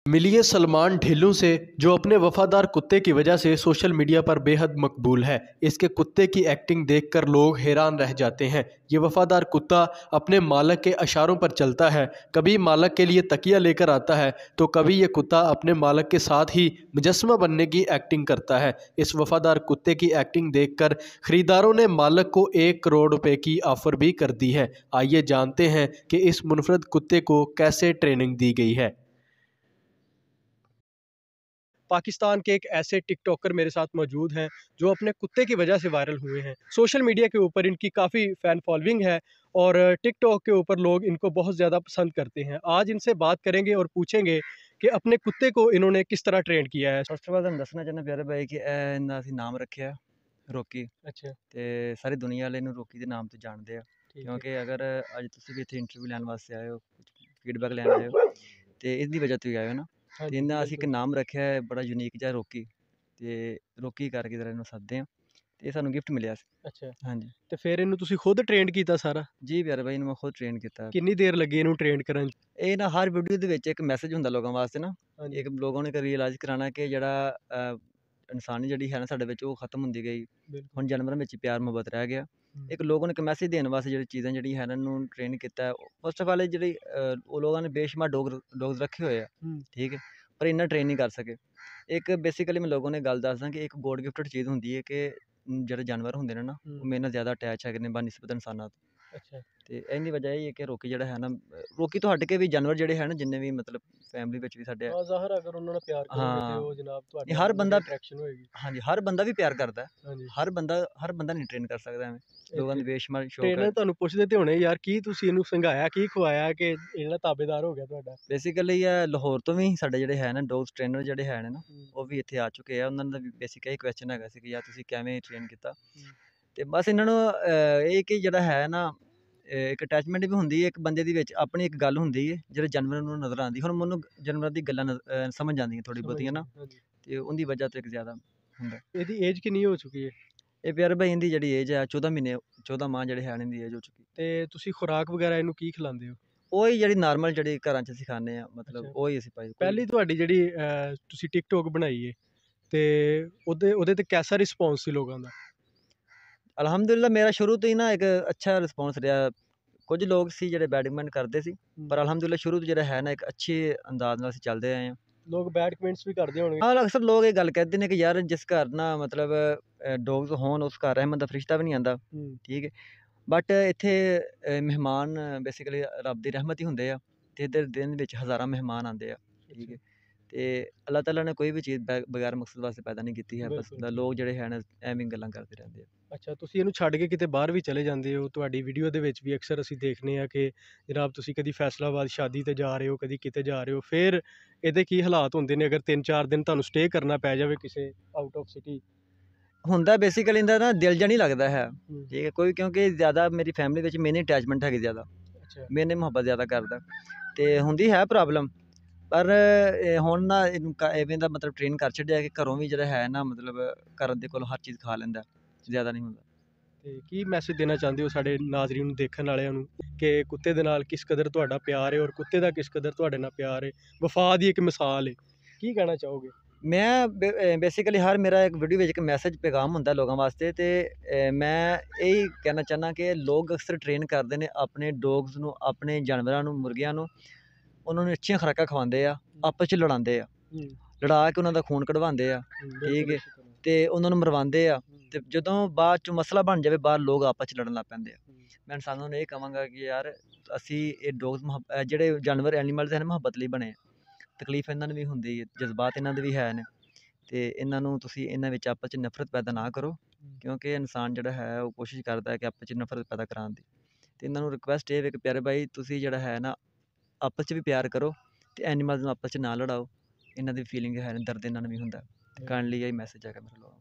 मिलिए सलमान ढिल्लों से, जो अपने वफादार कुत्ते की वजह से सोशल मीडिया पर बेहद मकबूल है। इसके कुत्ते की एक्टिंग देखकर लोग हैरान रह जाते हैं। ये वफादार कुत्ता अपने मालिक के इशारों पर चलता है। कभी मालिक के लिए तकिया लेकर आता है तो कभी ये कुत्ता अपने मालिक के साथ ही मुजस्समा बनने की एक्टिंग करता है। इस वफादार कुत्ते की एक्टिंग देखकर खरीदारों ने मालिक को 1 करोड़ रुपए की ऑफर भी कर दी है। आइए जानते हैं कि इस मुनफरद कुत्ते को कैसे ट्रेनिंग दी गई है। पाकिस्तान के एक ऐसे टिकटॉकर मेरे साथ मौजूद हैं जो अपने कुत्ते की वजह से वायरल हुए हैं। सोशल मीडिया के ऊपर इनकी काफ़ी फ़ैन फॉलोइंग है और टिकटॉक के ऊपर लोग इनको बहुत ज़्यादा पसंद करते हैं। आज इनसे बात करेंगे और पूछेंगे कि अपने कुत्ते को इन्होंने किस तरह ट्रेन किया है। फर्स्ट ऑफ ऑल ਤੁਹਾਨੂੰ ਦੱਸਣਾ ਚਾਹੁੰਦਾ ਪਿਆਰੇ ਬਾਈ ਕਿ ਇਹ ਇਹਨਾਂ ਅਸੀਂ ਨਾਮ ਰੱਖਿਆ ਰੋਕੀ अच्छा, ਤੇ ਸਾਰੀ ਦੁਨੀਆ ਵਾਲੇ ਇਹਨੂੰ ਰੋਕੀ ਦੇ ਨਾਮ ਤੋਂ ਜਾਣਦੇ ਆ ठीक है। ਕਿਉਂਕਿ ਅਗਰ ਅੱਜ ਤੁਸੀਂ ਵੀ ਇੱਥੇ ਇੰਟਰਵਿਊ ਲੈਣ ਵਾਸਤੇ ਆਏ ਹੋ ਕੁਝ ਫੀਡਬੈਕ ਲੈਣ ਆਏ ਹੋ ਤੇ ਇਸ ਦੀ ਵਜ੍ਹਾ ਤੋਂ ਹੀ ਆਏ ਹੋ ਨਾ हाँ ਤੇ जी, ਇਹਨਾਂ ਅਸੀਂ ਇੱਕ बिल्कुल। ਨਾਮ ਰੱਖਿਆ ਹੈ ਬੜਾ ਯੂਨੀਕ ਜਿਹਾ ਰੋਕੀ ਤੇ ਰੋਕੀ ਕਰਕੇ ਜ਼ਰਾ ਇਹਨੂੰ ਸੱਦਦੇ ਆ ਤੇ ਇਹ ਸਾਨੂੰ ਗਿਫਟ ਮਿਲਿਆ ਸੀ। अच्छा, ਹਾਂਜੀ ਤੇ ਫਿਰ ਇਹਨੂੰ ਤੁਸੀਂ ਖੁਦ ਟ੍ਰੇਨ ਕੀਤਾ ਸਾਰਾ? ਜੀ ਪਿਆਰੇ ਬਾਈ ਨੂੰ ਮੈਂ ਖੁਦ ਟ੍ਰੇਨ ਕੀਤਾ। ਕਿੰਨੀ ਦੇਰ ਲੱਗੀ ਇਹਨੂੰ ਟ੍ਰੇਨ ਕਰਨ 'ਚ? ਇਹ ਨਾ ਹਰ ਵੀਡੀਓ ਦੇ ਵਿੱਚ ਇੱਕ ਮੈਸੇਜ ਹੁੰਦਾ ਲੋਕਾਂ ਵਾਸਤੇ ਨਾ ਹਾਂਜੀ, ਇੱਕ ਲੋਕਾਂ ਨੇ ਰਿਅਲਾਈਜ਼ ਕਰਾਉਣਾ ਕਿ ਜਿਹੜਾ ਇਨਸਾਨੀ ਜਿਹੜੀ ਹੈ ਨਾ ਸਾਡੇ ਵਿੱਚ ਉਹ ਖਤਮ ਹੁੰਦੀ ਗਈ। ਬਿਲਕੁਲ। ਹੁਣ ਜਾਨਵਰਾਂ ਵਿੱਚ ਪਿਆਰ ਮੁਹੱਬਤ ਰਹਿ ਗਿਆ। ਹੂੰ, ਇੱਕ ਲੋਕਾਂ ਨੂੰ ਇੱਕ ਮੈਸੇਜ ਦੇਣ ਵਾਸਤੇ ਜਿਹੜੀ ਚੀਜ਼ਾਂ ਜਿਹੜੀ ਹੈ ਨਾ ਇਹਨੂੰ ਟ੍ਰੇਨ ਕੀਤਾ ਫਸਟ ਆਫ ਆਲ ਜਿਹੜੀ ਉਹ ਲੋਕਾਂ ਨੇ ਬੇਸ਼ੁਮਾਰ ਡੋਗਸ ਰੱਖੇ ਹੋਏ ਆ ਹੂੰ, ਠੀਕ ਹੈ ਪਰ ਇੰਨਾ ਟ੍ਰੇਨ ਨਹੀਂ ਕਰ ਸਕੇ। ਇੱਕ ਬੇਸਿਕਲੀ ਮੈਂ ਲੋਕਾਂ ਨੇ ਗੱਲ ਦੱਸਦਾ ਕਿ ਇੱਕ ਗੋਡ ਗਿਫਟਡ ਚੀਜ਼ ਹੁੰਦੀ ਹੈ ਕਿ ਜਿਹੜੇ ਜਾਨਵਰ ਹੁੰਦੇ ਨੇ ਨਾ ਉਹ ਮੇਰੇ ਨਾਲ ਜ਼ਿਆਦਾ ਅਟੈਚ ਹੈਗੇ ਨੇ ਬਨਿਸਬਤ ਇਨਸਾਨਾਂ ਤੋਂ ਅੱਛਾ। ਤੇ ਇਹਦੀ ਵਜ੍ਹਾ ਇਹ ਹੈ ਕਿ ਰੋਕੀ ਜਿਹੜਾ ਹੈ ਨਾ ਰੋਕੀ ਤੋਂ ਹਟ ਕੇ ਵੀ ਜਾਨਵਰ ਜਿਹੜੇ ਹੈ ਨਾ ਜਿੰਨੇ ਵੀ ਮਤਲਬ ਫੈਮਿਲੀ ਵਿੱਚ ਵੀ ਸਾਡੇ ਹਾਂ, ਜ਼ਾਹਰ ਅਗਰ ਉਹਨਾਂ ਨਾਲ ਪਿਆਰ ਕਰੋਗੇ ਤੇ ਹਾਂ ਉਹ ਜਨਾਬ ਤੁਹਾਡੇ ਇਹ ਨਾਲ ਹਰ ਉਹਨਾਂ ਦੀ ਬੰਦਾ ਅਟਰੈਕਸ਼ਨ ਹੋਏਗੀ। ਹਾਂਜੀ ਹਰ ਬੰਦਾ ਵੀ ਪਿਆਰ ਕਰਦਾ ਹੈ। ਹਾਂਜੀ। ਹਰ ਬੰਦਾ ਨਹੀਂ ਟ੍ਰੇਨ ਕਰ ਸਕਦਾ ਐਵੇਂ ਲੋਕਾਂ ਦੀ ਬੇਸ਼ੁਮਾਰ ਸ਼ੌਕ ਹੈ। ਟ੍ਰੇਨਰ ਤੁਹਾਨੂੰ ਪੁੱਛਦੇ ਤੇ ਹੋਣੇ ਯਾਰ, ਕੀ ਤੁਸੀਂ ਇਹਨੂੰ ਸੰਘਾਇਆ, ਕੀ ਖਵਾਇਆ ਕਿ ਇਹਨਾਂ ਦਾ ਤਾਬੇਦਾਰ ਹੋ ਗਿਆ ਤੁਹਾਡਾ? ਬੇਸਿਕਲੀ ਇਹ ਲਾਹੌਰ ਤੋਂ ਵੀ ਸਾਡੇ ਜਿਹੜੇ ਹੈ ਨਾ ਡੋਗਸ ਟ੍ਰੇਨਰ ਜਿਹੜੇ ਹੈ ਨੇ ਨਾ ਹੂੰ, ਉਹ ਵੀ ਇੱਥੇ ਆ ਚੁੱਕੇ ਆ। ਉਹਨਾਂ ਦਾ ਵੀ ਬੇਸਿਕ ਇਹ ਕੁਐਸਚਨ ਹੈਗਾ ਸੀ ਕਿ ਯਾਰ ਤੁਸੀਂ ਕਿਵੇਂ ਟ੍ਰੇਨ ਕੀਤਾ ਹੂੰ, ਤੇ ਬਸ ਇਹਨਾਂ ਨੂੰ ਇਹ ਕਿ ਜਿਹੜਾ ਹੈ ਨਾ ਇੱਕ ਅਟੈਚਮੈਂਟ ਵੀ ਹੁੰਦੀ ਹੈ ਇੱਕ ਬੰਦੇ ਦੀ ਵਿੱਚ ਆਪਣੀ ਇੱਕ ਗੱਲ ਹੁੰਦੀ ਹੈ ਜਿਹੜੇ ਜਾਨਵਰਾਂ ਨੂੰ ਨਜ਼ਰ ਆਉਂਦੀ। ਹੁਣ ਮੈਨੂੰ ਜਾਨਵਰਾਂ ਦੀ ਗੱਲਾਂ ਸਮਝ ਜਾਂਦੀਆਂ ਥੋੜ੍ਹੀ ਸਮਝ ਬਹੁਤੀਆਂ ਨਾ ਗਏ, ਹਾਂਜੀ। ਤੇ ਉਹਦੀ ਵਜ੍ਹਾ ਤੋਂ ਇੱਕ ਜ਼ਿਆਦਾ ਹੁੰਦਾ। ਇਹਦੀ ਏਜ ਕਿੰਨੀ ਹੋ ਚੁੱਕੀ ਹੈ? ਇਹ ਪਿਆਰੇ ਭਾਈ ਇਹਦੀ ਜਿਹੜੀ ਏਜ ਹੈ 14 ਮਹੀਨੇ 14 ਮਾਹ ਜਿਹੜੇ ਹੈ ਇਹਦੀ ਏਜ ਹੋ ਚੁੱਕੀ। ਤੇ ਤੁਸੀਂ ਖੁਰਾਕ ਵਗੈਰਾ ਇਹਨੂੰ ਕੀ ਖਿਲਾਉਂਦੇ ਹੋ? ਉਹੀ ਜਿਹੜੀ ਨਾਰਮਲ ਜਿਹੜੀ ਘਰਾਂ 'ਚ ਅਸੀਂ ਖਾਂਦੇ ਆ ਮਤਲਬ ਅੱਛਾ। ਉਹੀ ਅਸੀਂ ਪਾਈ ਪਹਿਲੀ ਤੁਹਾਡੀ ਜਿਹੜੀ ਤੁਸੀਂ ਟਿਕਟੋਕ ਬਣਾਈ ਹੈ ਤੇ ਉਹਦੇ ਤੇ ਕੈਸਾ ਰਿਸਪੌਂਸ ਸੀ ਲੋਕਾਂ ਦਾ? ਅਲਹਮਦੁਲਿਲਾ ਮੇਰਾ ਸ਼ੁਰੂ ਤੋਂ ਹੀ ਨਾ ਇੱਕ ਅੱਛਾ ਰਿਸਪੌਂਸ ਰਿਹਾ। ਕੁਝ ਲੋਕ ਸੀ ਜਿਹੜੇ ਬੈਡ ਕਮੈਂਟ ਕਰਦੇ ਸੀ ਪਰ ਅਲਹਮਦੁਲਿਲਾ ਸ਼ੁਰੂ ਤੋਂ ਜਿਹੜਾ ਹੈ ਨਾ ਇੱਕ ਅੱਛੇ ਅੰਦਾਜ਼ ਨਾਲ ਅਸੀਂ ਚੱਲਦੇ ਆਏ ਹਾਂ। ਲੋਕ ਬੈਡ ਕਮੈਂਟਸ ਵੀ ਕਰਦੇ ਹੋਣਗੇ। ਹਾਂ ਅਕਸਰ ਲੋਕ ਇਹ ਗੱਲ ਕਹਿੰਦੇ ਨੇ ਕਿ ਯਾਰ ਜਿਸ ਘਰ ਨਾ ਮਤਲਬ ਡੋਗਸ ਹੋਣ ਉਸ ਘਰ ਰਹਿਮਤ ਦਾ ਫਰਿਸ਼ਤਾ ਵੀ ਨਹੀਂ ਆਉਂਦਾ ਹੂੰ, ਠੀਕ ਹੈ ਬਟ ਇੱਥੇ ਮਹਿਮਾਨ ਬੇਸਿਕਲੀ ਰੱਬ ਦੀ ਰਹਿਮਤ ਹੀ ਹੁੰਦੇ ਆ ਤੇ ਇੱਧਰ ਦਿਨ ਵਿੱਚ ਹਜ਼ਾਰਾਂ ਮਹਿਮਾਨ ਆਉਂਦੇ ਆ ਠੀਕ ਹੈ ਤੇ ਅੱਲਾਹ ਤਾਲਾ ਨੇ ਕੋਈ ਵੀ ਚੀਜ਼ ਬਗੈਰ ਮਕਸਦ ਵਾਸਤੇ ਪੈਦਾ ਨਹੀਂ ਕੀਤੀ ਹੈ। ਬਸ ਬਿਲਕੁਲ। ਲੋਕ ਜਿਹੜੇ ਹੈ ਨਾ ਐਵੇਂ ਗੱਲਾਂ ਕਰਦੇ ਰਹਿੰਦੇ ਆ। ਅੱਛਾ, ਤੁਸੀਂ ਇਹਨੂੰ ਛੱਡ ਕੇ ਕਿਤੇ ਬਾਹਰ ਵੀ ਚਲੇ ਜਾਂਦੇ ਹੋ? ਤੁਹਾਡੀ ਵੀਡੀਓ ਦੇ ਵਿੱਚ ਵੀ ਅਕਸਰ ਅਸੀਂ ਦੇਖਦੇ ਹਾਂ ਕਿ ਜਨਾਬ ਤੁਸੀਂ ਕਦੀ ਫੈਸਲਾਬਾਦ ਸ਼ਾਦੀ ਤੇ ਜਾ ਰਹੇ ਹੋ, ਕਦੀ ਕਿਤੇ ਜਾ ਰਹੇ ਹੋ, ਫਿਰ ਇਹਦੇ ਕੀ ਹਾਲਾਤ ਹੁੰਦੇ ਨੇ ਅਗਰ 3-4 ਦਿਨ ਤੁਹਾਨੂੰ ਸਟੇ ਕਰਨਾ ਪੈ ਜਾਵੇ ਕਿਸੇ ਆਊਟ ਆਫ ਸਿਟੀ? ਹੁੰਦਾ ਬੇਸਿਕਲੀ ਇਹਦਾ ਨਾ ਦਿਲ ਜਿਹਾ ਨਹੀਂ ਲੱਗਦਾ ਹੈ ਹੂੰ, ਠੀਕ ਹੈ ਕੋਈ ਕਿਉਂਕਿ ਜ਼ਿਆਦਾ ਮੇਰੀ ਫੈਮਿਲੀ ਵਿੱਚ ਮੇਰੀ ਅਟੈਚਮੈਂਟ ਹੈਗੀ ਜ਼ਿਆਦਾ ਅੱਛਾ, ਮੈਨੇ ਮੁਹੱਬਤ ਜ਼ਿਆਦਾ ਕਰਦਾ ਤੇ ਹੁੰਦੀ ਹੈ ਪ੍ਰੋਬਲਮ ਪਰ ਹੁਣ ਨਾ ਇਹਨੂੰ ਐਵੇਂ ਦਾ ਮਤਲਬ ਟ੍ਰੇਨ ਕਰ ਛੱਡਿਆ ਕਿ ਘਰੋਂ ਵੀ ਜਿਹੜਾ ਹੈ ਨਾ ਮਤਲਬ ਘਰ ਦੇ ਕੋਲ ਹਰ ਚੀਜ਼ ਖਾ ਲੈਂਦਾ ਜ਼ਿਆਦਾ ਨਹੀਂ ਹੁੰਦਾ। ਤੇ ਕੀ ਮੈਸੇਜ ਦੇਣਾ ਚਾਹੁੰਦੇ ਹੋ ਸਾਡੇ ਨਾਜ਼ਰੀਨ ਨੂੰ, ਦੇਖਣ ਵਾਲਿਆਂ ਨੂੰ, ਕਿ ਕੁੱਤੇ ਦੇ ਨਾਲ ਕਿਸ ਕਦਰ ਤੁਹਾਡਾ ਪਿਆਰ ਹੈ ਔਰ ਕੁੱਤੇ ਦਾ ਕਿਸ ਕਦਰ ਤੁਹਾਡੇ ਨਾਲ ਪਿਆਰ ਹੈ? ਵਫਾ ਦੀ ਇੱਕ ਮਿਸਾਲ ਹੈ, ਕੀ ਕਹਿਣਾ ਚਾਹੋਗੇ? ਮੈਂ ਬੇਸਿਕਲੀ ਹਰ ਮੇਰਾ ਇੱਕ ਵੀਡੀਓ ਵਿੱਚ ਇੱਕ ਮੈਸੇਜ ਪੈਗਾਮ ਹੁੰਦਾ ਲੋਕਾਂ ਵਾਸਤੇ ਤੇ ਮੈਂ ਇਹੀ ਕਹਿਣਾ ਚਾਹੁੰਦਾ ਕਿ ਲੋਕ ਅਕਸਰ ਟ੍ਰੇਨ ਕਰਦੇ ਨੇ ਆਪਣੇ ਡੋਗਸ ਨੂੰ ਆਪਣੇ ਜਾਨਵਰਾਂ ਨੂੰ ਮੁਰਗਿਆਂ ਨੂੰ ਉਹਨਾਂ ਨੂੰ ਅੱਛੀਆਂ ਖੁਰਾਕਾਂ ਖਵਾਉਂਦੇ ਆ ਆਪਸ 'ਚ ਲੜਾਉਂਦੇ ਆ ਹੂੰ, ਲੜਾ ਕੇ ਉਹਨਾਂ ਦਾ ਖੂਨ ਕਢਵਾਉਂਦੇ ਆ ਠੀਕ ਹੈ ਤੇ ਉਹਨਾਂ ਨੂੰ ਮਰਵਾਉਂਦੇ ਆ ਤੇ ਜਦੋਂ ਬਾਅਦ 'ਚ ਮਸਲਾ ਬਣ ਜਾਵੇ ਬਾਹਰ ਲੋਕ ਆਪਸ 'ਚ ਲੜਨ ਲੱਗ ਪੈਂਦੇ ਆ। ਮੈਂ ਇਨਸਾਨਾਂ ਨੂੰ ਇਹ ਕਹਾਂਗਾ ਕਿ ਯਾਰ ਅਸੀਂ ਇਹ ਡੋਗਸ ਜਿਹੜੇ ਜਾਨਵਰ ਐਨੀਮਲਸ ਹਨ ਮੁਹੱਬਤ ਲਈ ਬਣੇ ਤਕਲੀਫ ਇਹਨਾਂ ਨੂੰ ਵੀ ਹੁੰਦੀ ਹੈ ਜਜ਼ਬਾਤ ਇਹਨਾਂ ਦੇ ਵੀ ਹੈ ਨੇ ਤੇ ਇਹਨਾਂ ਨੂੰ ਤੁਸੀਂ ਇਹਨਾਂ ਵਿੱਚ ਆਪਸ 'ਚ ਨਫ਼ਰਤ ਪੈਦਾ ਨਾ ਕਰੋ ਕਿਉਂਕਿ ਇਨਸਾਨ ਜਿਹੜਾ ਹੈ ਉਹ ਕੋਸ਼ਿਸ਼ ਕਰਦਾ ਹੈ ਕਿ ਆਪਸ 'ਚ ਨਫ਼ਰਤ ਪੈਦਾ ਕਰਾਉਣ ਦੀ ਤੇ ਇਹਨਾਂ ਨੂੰ ਰਿਕੁਐਸਟ ਇਹ ਹੈ ਕਿ ਪਿਆਰੇ ਭਾਈ ਤੁਸੀਂ ਜਿਹੜਾ ਹੈ ਨਾ ਆਪਸ 'ਚ ਵੀ ਪਿਆਰ ਕਰੋ ਤੇ ਐਨੀਮਲਸ ਨੂੰ ਆਪਸ 'ਚ ਨਾ ਲੜਾਓ। ਇਹਨਾਂ ਦੀ ਫੀਲਿੰਗ ਹੈ ਦਰਦ ਇਹਨਾਂ ਨੂੰ ਵੀ ਹੁੰਦਾ ਕਾਈਂਡਲੀ ਇਹ ਮੈਸੇਜ ਹੈਗਾ ਮੇਰੇ ਲੋਕਾਂ